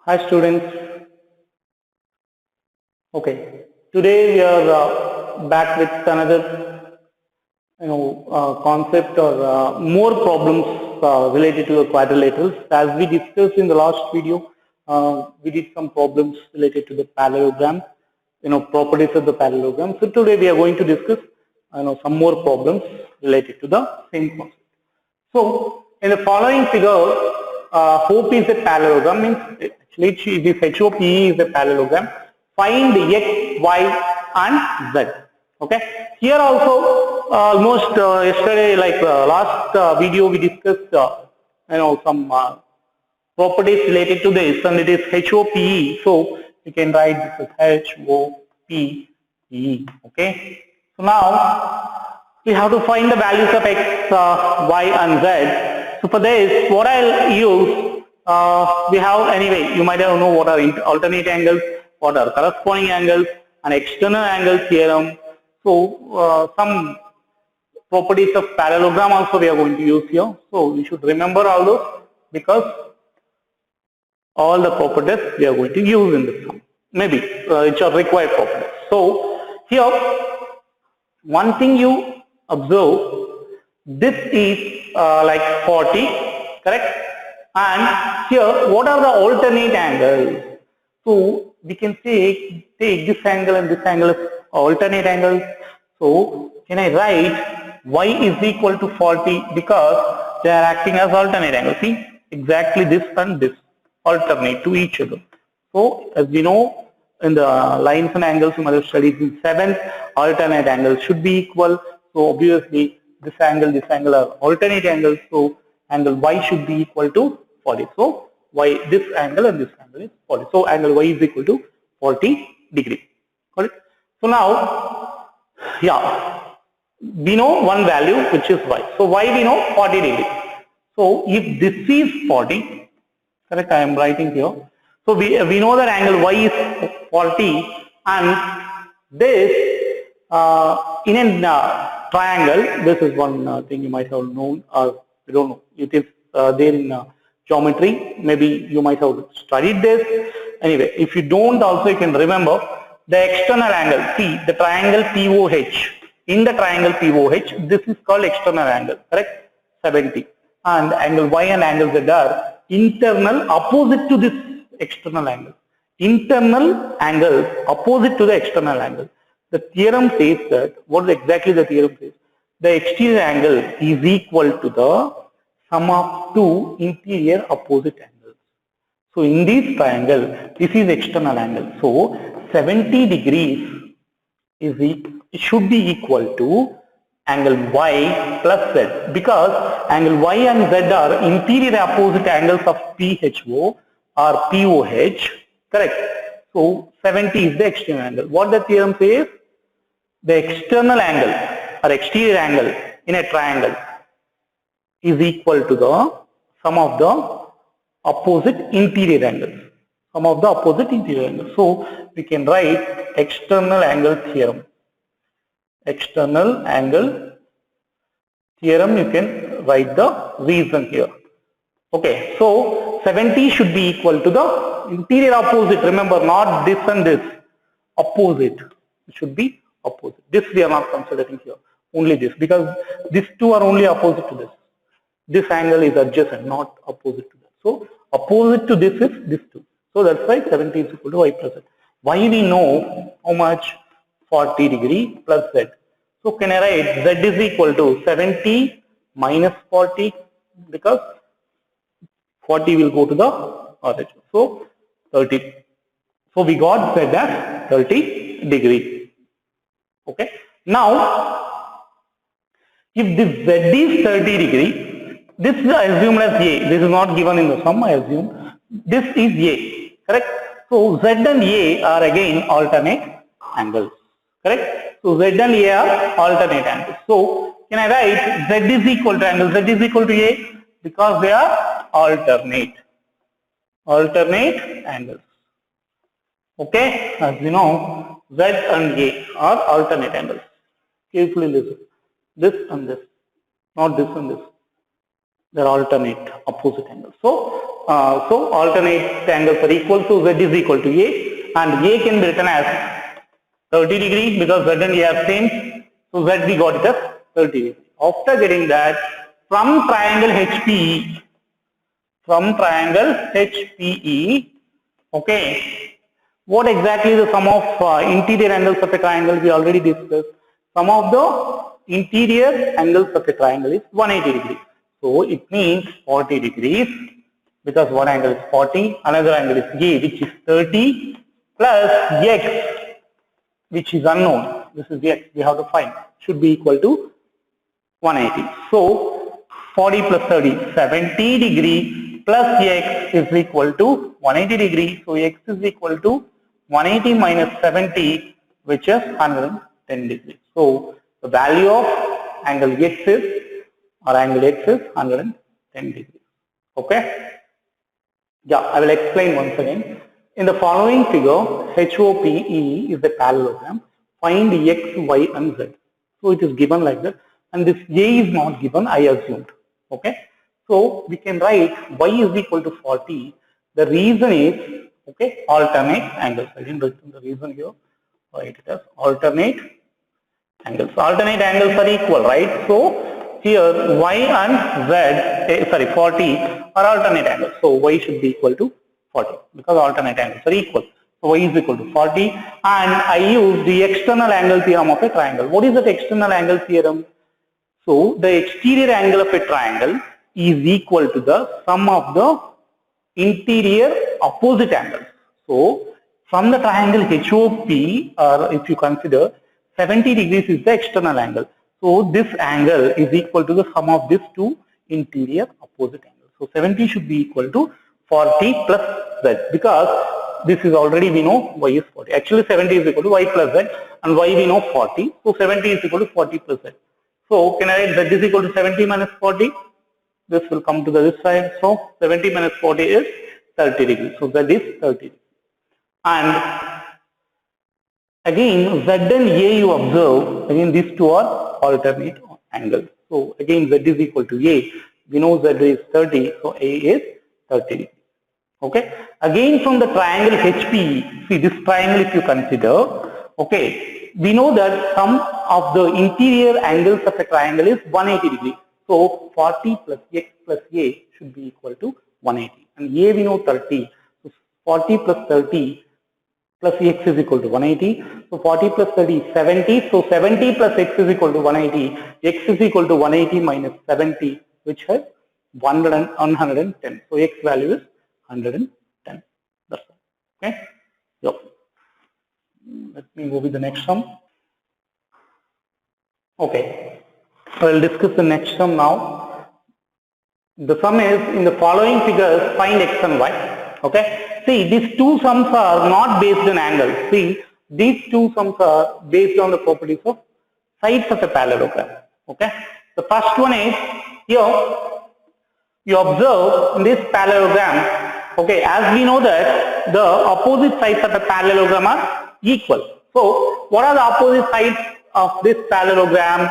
Hi students. Okay, today we are back with another concept or more problems related to the quadrilaterals. As we discussed in the last video, we did some problems related to the parallelogram, properties of the parallelogram. So today we are going to discuss some more problems related to the same concept. So in the following figure, HOPE is a parallelogram, means actually this HOPE is a parallelogram. Find X, Y and Z. Okay. Here also almost yesterday, like last video, we discussed some properties related to this, and it is HOPE. So you can write this as HOPE. Okay. So now we have to find the values of X, Y and Z. So for this, what I'll use, we have anyway, you might have know what are alternate angles, what are corresponding angles, and external angle theorem. So some properties of parallelogram also we are going to use here. So you should remember all those because all the properties we are going to use in this sum. Maybe which are required properties. So here one thing you observe, this is like 40, correct? And here what are the alternate angles? So we can say take this angle and this angle as alternate angles. So can I write y is equal to 40 because they are acting as alternate angles. See, exactly this and this alternate to each other. So as we know, in the lines and angles you might have studied in 7th, alternate angles should be equal. So obviously this angle are alternate angles. So angle y should be equal to 40. So y, this angle and this angle is 40. So angle y is equal to 40 degree. Got it? So now, yeah, we know one value which is y. So y we know 40 degree. So if this is 40, correct, I am writing here. So we know that angle y is 40 and this in a triangle, this is one thing you might have known or you don't know, it is there in geometry, maybe you might have studied this. Anyway, if you don't also you can remember the external angle, see the triangle POH, in the triangle POH this is called external angle, correct, 70, and angle y and angle z are internal opposite to this external angle. Internal angle opposite to the external angle. The theorem says that, what exactly the theorem says? The exterior angle is equal to the sum of two interior opposite angles. So in this triangle, this is external angle. So 70 degrees is should be equal to angle y plus z, because angle y and z are interior opposite angles of PHO or POH, correct? So 70 is the external angle. What the theorem says? The external angle or exterior angle in a triangle is equal to the sum of the opposite interior angles. Sum of the opposite interior angles. So we can write external angle theorem. External angle theorem, you can write the reason here. Okay, so 70 should be equal to the interior opposite. Remember, not this and this. Opposite. It should be opposite. This we are not considering here. Only this, because these two are only opposite to this. This angle is adjacent, not opposite to that. So opposite to this is this two. So that's why 70 is equal to y plus z. Why we know how much? 40 degree plus z. So can I write z is equal to 70 minus 40, because 40 will go to the other. So 30. So we got z as 30 degree. Okay. Now, if this z is 30 degree, this is assumed as a. This is not given in the sum. I assume this is a. Correct. So z and a are again alternate angles. Correct. So z and a are alternate angles. So can I write z is equal to angle z is equal to a, because they are alternate angles. Okay, as you know, z and a are alternate angles. Carefully listen. This and this, not this and this. They are alternate opposite angles. So So alternate angles are equal, so Z is equal to A, and A can be written as 30 degree because Z and A are same, so Z we got it as 30 degree. After getting that, from triangle HPE, okay, what exactly is the sum of interior angles of a triangle? We already discussed. Sum of the interior angles of a triangle is 180 degrees. So it means 40 degrees, because one angle is 40, another angle is A, which is 30, plus X, which is unknown. This is the X we have to find, should be equal to 180. So 40 plus 30, 70 degree, plus X is equal to 180 degree. So X is equal to 180 minus 70, which is 110 degrees. So the value of angle X is 110 degrees. Okay. Yeah, I will explain once again. In the following figure, HOPE is a parallelogram. Find X, Y and Z. So it is given like that, and this A is not given, I assumed. Okay. So we can write Y is equal to 40. The reason is, okay, alternate angles. I didn't write the reason here. Write it as alternate angles. Alternate angles are equal, right? So here Y and Z, 40 are alternate angles. So Y should be equal to 40 because alternate angles are equal. So Y is equal to 40, and I use the external angle theorem of a triangle. What is that external angle theorem? So the exterior angle of a triangle is equal to the sum of the interior opposite angles. So from the triangle HOP, or if you consider 70 degrees is the external angle. So this angle is equal to the sum of these two interior opposite angles. So 70 should be equal to 40 plus Z, because this is already we know Y is 40. Actually 70 is equal to Y plus Z, and Y we know 40. So 70 is equal to 40 plus Z. So can I write Z is equal to 70 minus 40? This will come to this side. So 70 minus 40 is 30 degrees. So Z is 30 degrees. And again, Z and A you observe, again these two are alternate angles. So again Z is equal to A. We know Z is 30, so A is 30 degrees. Okay. Again from the triangle HPE, see this triangle if you consider, okay, we know that sum of the interior angles of a triangle is 180 degrees. So 40 plus X plus A should be equal to 180. And A we know 30. So 40 plus 30 plus X is equal to 180. So 40 plus 30 is 70. So 70 plus X is equal to 180. X is equal to 180 minus 70, which has 110. So X value is 110. That's all. Okay. Yep. Let me go with the next sum. Okay. So I will discuss the next sum now. The sum is in the following figures, find X and Y. Okay. See, these two sums are not based on angles. See, these two sums are based on the properties of sides of a parallelogram. Okay. The first one is here. You observe in this parallelogram, okay, as we know that the opposite sides of a parallelogram are equal. So, what are the opposite sides of this parallelogram?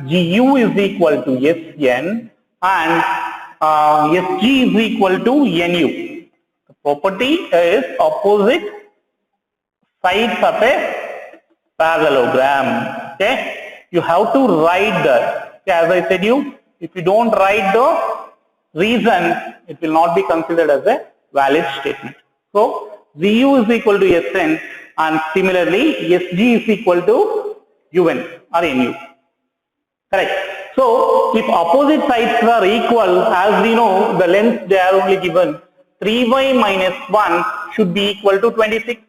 GU is equal to SN and SG is equal to NU. The property is opposite sides of a parallelogram. Okay, you have to write that. Okay, as I said you, if you don't write the reason, it will not be considered as a valid statement. So GU is equal to SN, and similarly SG is equal to UN or NU. Correct. So if opposite sides are equal, as we know the length they are only given, 3y minus 1 should be equal to 26.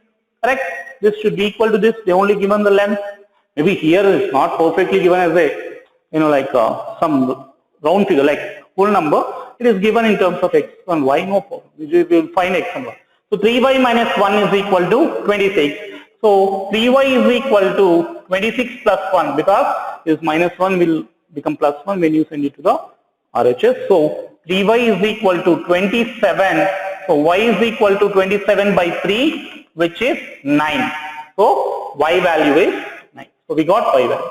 Correct. This should be equal to this. They only given the length. Maybe here is not perfectly given as a, like some round figure like whole number. It is given in terms of X and Y, no problem. We will find X and Y. So 3y minus 1 is equal to 26. So 3y is equal to 26 plus 1, because this minus 1 will become plus 1 when you send it to the RHS. So 3y is equal to 27. So y is equal to 27 by 3, which is 9. So y value is 9. So we got y value.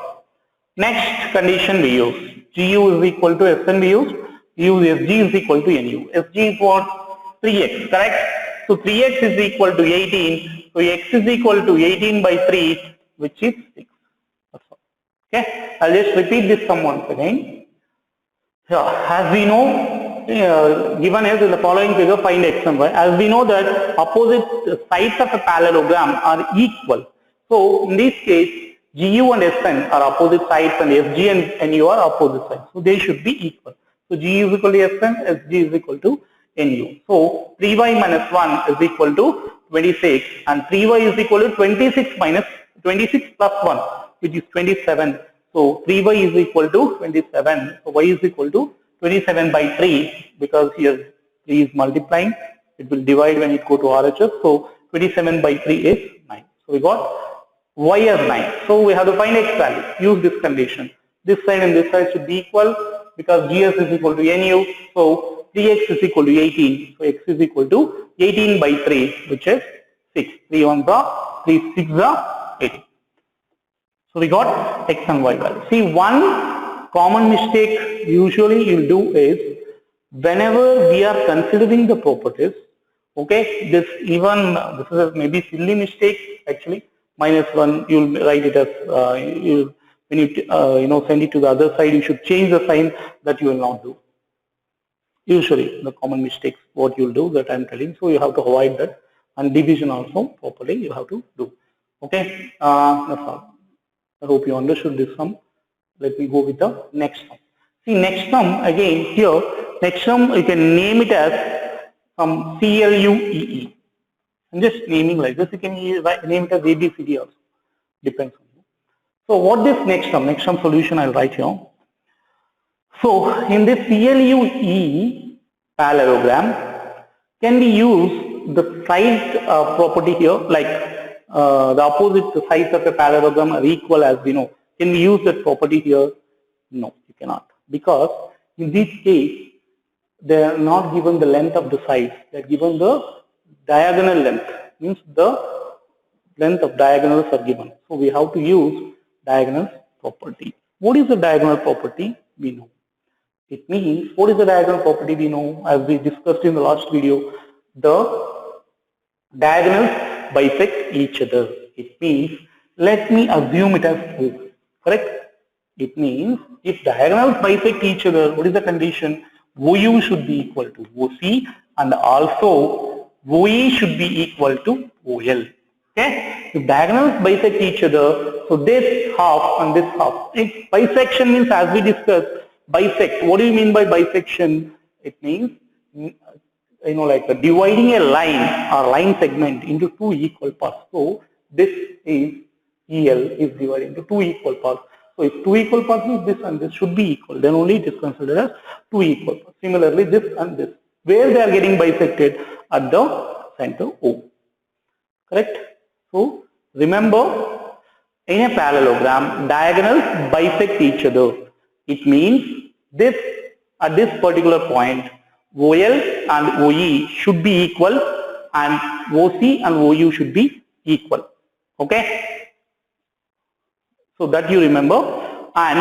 Next condition we use. GU is equal to SN we use. SG is equal to NU. SG is what? 3x, correct? So 3x is equal to 18. So x is equal to 18 by 3, which is 6. That's all. Okay, I'll just repeat this sum once again. As we know, given as in the following figure, find x and y. As we know that opposite sides of a parallelogram are equal. So in this case, GU and SN are opposite sides and SG and NU are opposite sides. So they should be equal. So GU is equal to SN, SG is equal to NU. So 3y minus 1 is equal to 26 and 3y is equal to 26 plus 1, which is 27. So 3y is equal to 27. So y is equal to 27 by 3, because here 3 is multiplying. It will divide when it go to RHS. So 27 by 3 is 9. So we got y as 9. So we have to find x value. Use this condition. This side and this side should be equal because GS is equal to NU. So 3x is equal to 18. So x is equal to 18 by 3, which is 6. 3 1s are 3 6 are 18. So we got x and y value. See, one common mistake usually you'll do is whenever we are considering the properties, okay, this is a maybe silly mistake actually. -1, you'll write it as when you send it to the other side, you should change the sign. That you will not do. Usually the common mistakes what you'll do that I'm telling. So you have to avoid that, and division also properly you have to do. Okay, that's all. I hope you understood this sum. Let me go with the next sum. See, next sum again here, next sum you can name it as some CLUEE. I'm just naming like this. You can name it as ABCD also. Depends on you. So what this next sum solution I'll write here. So in this CLUE parallelogram, can we use the side property here, like the opposite sides of a parallelogram are equal, as we know. Can we use that property here? No, you cannot, because in this case they are not given the length of the sides, they are given the diagonal length, means the length of diagonals are given. So we have to use diagonal property. What is the diagonal property? We know. It means, what is the diagonal property? We know, as we discussed in the last video, the diagonals bisect each other. It means, let me assume it as O, correct? It means, if diagonals bisect each other, what is the condition? OU should be equal to OC, and also OE should be equal to OL. Okay? If diagonals bisect each other, so this half and this half. If bisection means, as we discussed, bisect. What do you mean by bisection? It means, like dividing a line or line segment into two equal parts. So this is EL is divided into two equal parts. So if two equal parts means this and this should be equal, then only it is considered as two equal parts. Similarly, this and this, where they are getting bisected at the center O. Correct? So remember, in a parallelogram, diagonals bisect each other. It means this at this particular point, OL and OE should be equal, and OC and OU should be equal. Okay? So that you remember. And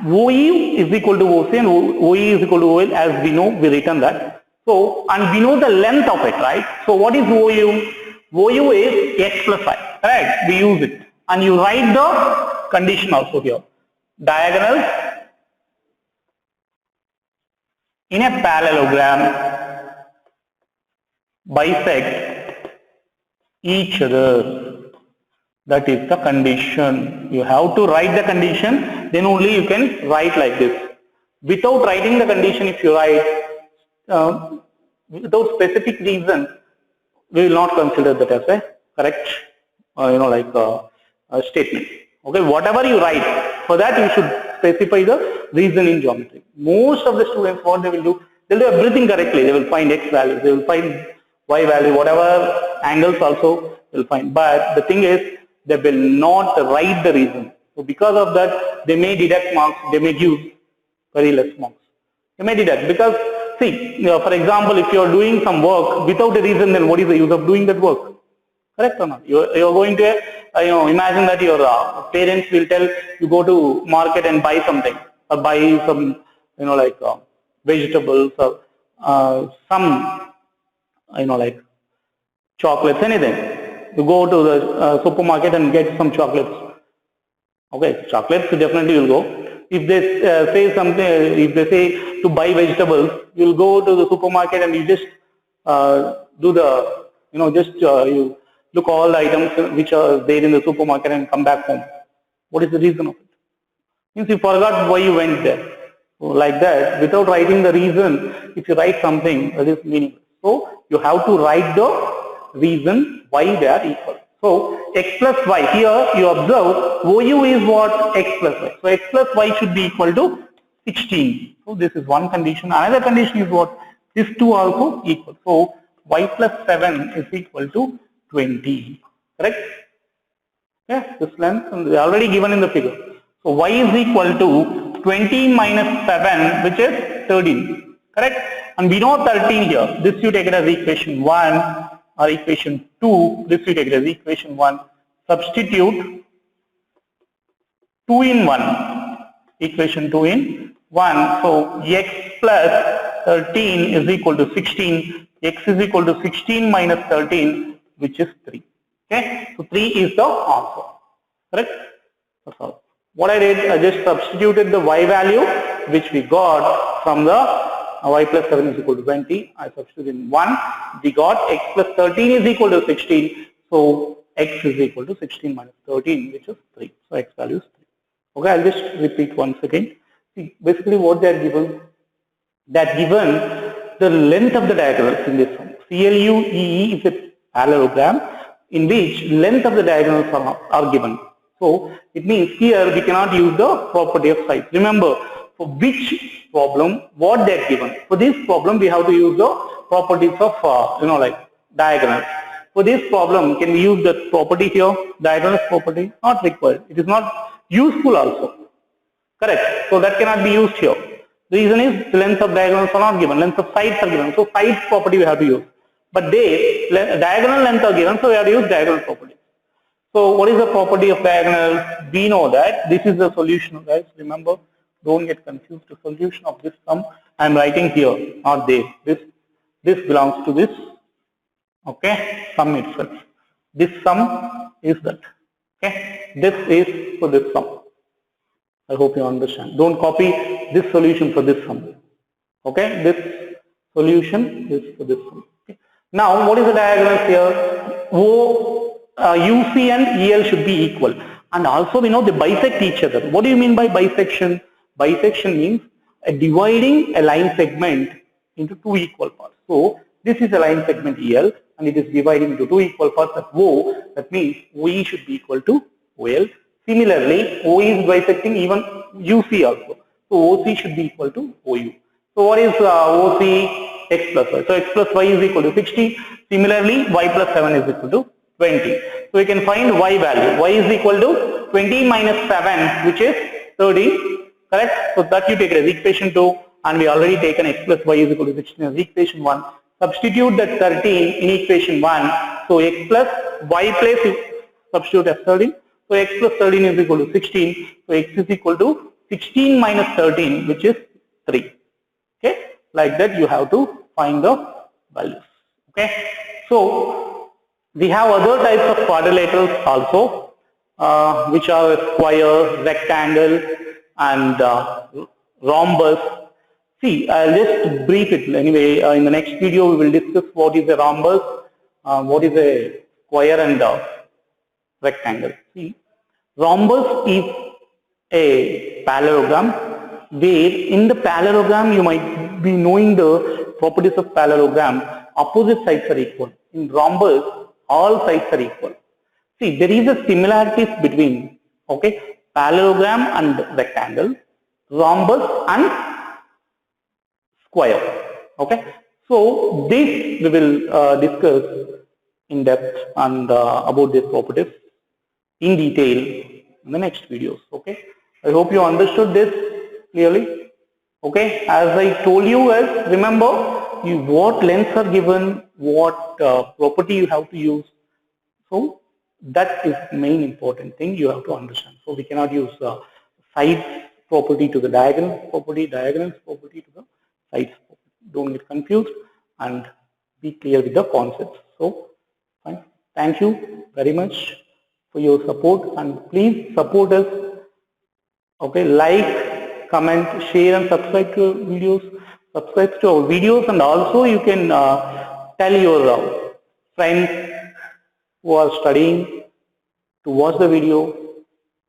OU is equal to OC and OE is equal to OL, as we know, we written that. So, and we know the length of it, right? So what is OU? OU is x plus I, right? We use it. And you write the condition also here. Diagonals in a parallelogram bisect each other. That is the condition. You have to write the condition, then only you can write like this. Without writing the condition, if you write without specific reason, we will not consider that as a correct, a statement. Okay, whatever you write, for that you should specify the reason in geometry. Most of the students, what they will do, they will do everything correctly. They will find x value, they will find y value, whatever angles also they will find. But the thing is, they will not write the reason. So because of that, they may deduct marks, they may give very less marks. They may deduct because, see, for example, if you are doing some work without a reason, then what is the use of doing that work? Correct or not? You are going to, imagine that your parents will tell you go to market and buy something, or buy some, vegetables or some like chocolates, anything. You go to the supermarket and get some chocolates. Okay, chocolates definitely you'll go. If they say something, if they say to buy vegetables, you'll go to the supermarket and you just do the, you look all the items which are there in the supermarket and come back home. What is the reason of it? Means you forgot why you went there. So like that, without writing the reason, if you write something, that is meaningless. So you have to write the reason why they are equal. So x plus y, here you observe OU is what? X plus y. So x plus y should be equal to 16. So this is one condition. Another condition is what? These two also equal. So y plus 7 is equal to 20. Correct? Yeah, this length is already given in the figure. So y is equal to 20 minus 7, which is 13. Correct? And we know 13 here. This you take it as equation 1 or equation 2. This you take it as equation 1. Substitute 2 in 1. Equation 2 in 1. So x plus 13 is equal to 16. X is equal to 16 minus 13, which is 3. Okay, so 3 is the answer. Correct? That's all. What I did, I just substituted the y value which we got from the y plus 7 is equal to 20. I substituted in 1. We got x plus 13 is equal to 16. So x is equal to 16 minus 13, which is 3. So x value is 3. Okay, I'll just repeat once again. See, basically what they are given, that given the length of the diagonals in this one. CLUEE is a parallelogram in which length of the diagonals are given. So it means here we cannot use the property of size. Remember, for which problem, what they are given. For this problem, we have to use the properties of like diagonals. For this problem, can we use the property here, diagonal property? Not required. It is not useful also. Correct. So that cannot be used here. The reason is the length of diagonals are not given. Length of sides are given. So sides property we have to use. But diagonal length are given, so we have to use diagonal property. So what is the property of diagonals? We know that this is the solution, guys. Remember, don't get confused. The solution of this sum I am writing here, not there. This belongs to this. Okay, sum itself. This sum is that. Okay, this is for this sum. I hope you understand. Don't copy this solution for this sum. Okay, this solution is for this sum. Okay. Now, what is the diagonals here? UC and EL should be equal. And also we know they bisect each other. What do you mean by bisection? Bisection means dividing a line segment into two equal parts. So this is a line segment EL and it is dividing into two equal parts at O. That means OE should be equal to OL. Similarly, OE is bisecting even UC also. So OC should be equal to OU. So what is OC? X plus y. So x plus y is equal to 60. Similarly, y plus 7 is equal to 20. So we can find y value. Y is equal to 20 minus 7, which is 13. Correct? So that you take it as equation 2, and we already taken x plus y is equal to 16 as equation 1. Substitute that 13 in equation 1. So x plus y place substitute as 13. So x plus 13 is equal to 16. So x is equal to 16 minus 13, which is 3. Okay? Like that you have to find the values. Okay? So we have other types of quadrilaterals also, which are square, rectangle, and rhombus. See, I'll just brief it anyway. In the next video, we will discuss what is a rhombus, what is a square, and rectangle. See, rhombus is a parallelogram where in the parallelogram you might be knowing the properties of parallelogram. Opposite sides are equal. In rhombus, all sides are equal. See, there is a similarities between parallelogram and rectangle, rhombus and square. Okay, so this we will discuss in depth and about these properties in detail in the next videos. Okay, I hope you understood this clearly. Okay, as I told you guys, remember what lengths are given, what property you have to use. So that is the main important thing you have to understand. So we cannot use sides property to the diagonal property, diagonals property to the sides property. Don't get confused and be clear with the concepts. So fine. Thank you very much for your support, and please support us. Okay, like, comment, share, and subscribe to our videos. Subscribe to our videos, and also you can tell your friends who are studying to watch the video.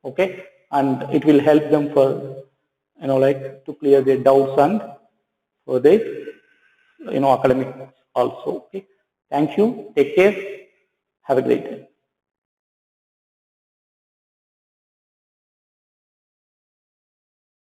Okay, and it will help them for like to clear their doubts and for their academic also. Okay, thank you. Take care. Have a great day.